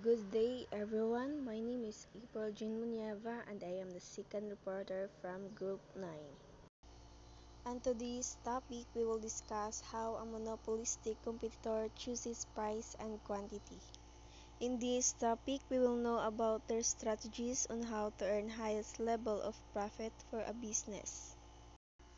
Good day, everyone. My name is April Jean Munieva, and I am the second reporter from Group 9. And today's topic, we will discuss how a monopolistic competitor chooses price and quantity. In this topic, we will know about their strategies on how to earn highest level of profit for a business.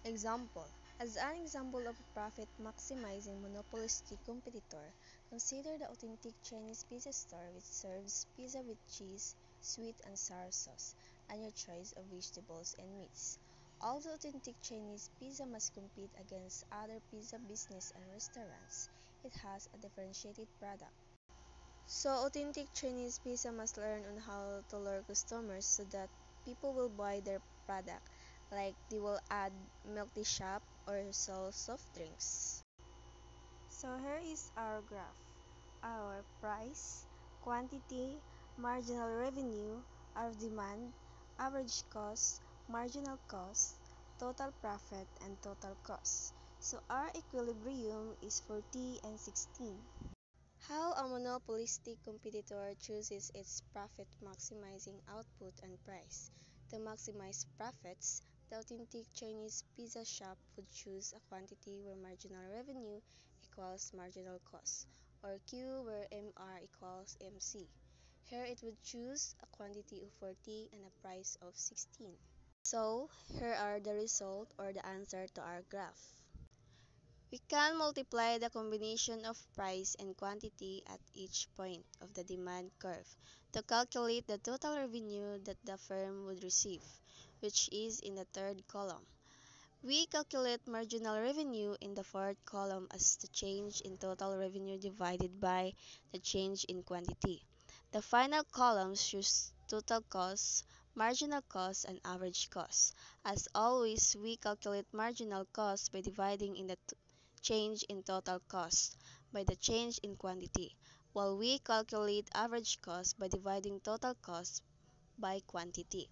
Example. As an example of a profit-maximizing monopolistic competitor, consider the authentic Chinese pizza store which serves pizza with cheese, sweet and sour sauce, and your choice of vegetables and meats. Although authentic Chinese pizza must compete against other pizza business and restaurants, it has a differentiated product. So authentic Chinese pizza must learn on how to lure customers so that people will buy their product, like they will add milk tea shop or sell soft drinks. So here is our graph. Our price, quantity, marginal revenue, our demand, average cost, marginal cost, total profit, and total cost. So our equilibrium is 40 and 16. How a monopolistic competitor chooses its profit-maximizing output and price. To maximize profits, the authentic Chinese pizza shop would choose a quantity where marginal revenue equals marginal cost, or Q where MR equals MC. Here it would choose a quantity of 40 and a price of 16. So, here are the result or the answer to our graph. We can multiply the combination of price and quantity at each point of the demand curve to calculate the total revenue that the firm would receive, which is in the third column. We calculate marginal revenue in the fourth column as the change in total revenue divided by the change in quantity. The final column shows total cost, marginal cost, and average cost. As always, we calculate marginal cost by dividing in the change in total cost by the change in quantity, while we calculate average cost by dividing total cost by quantity.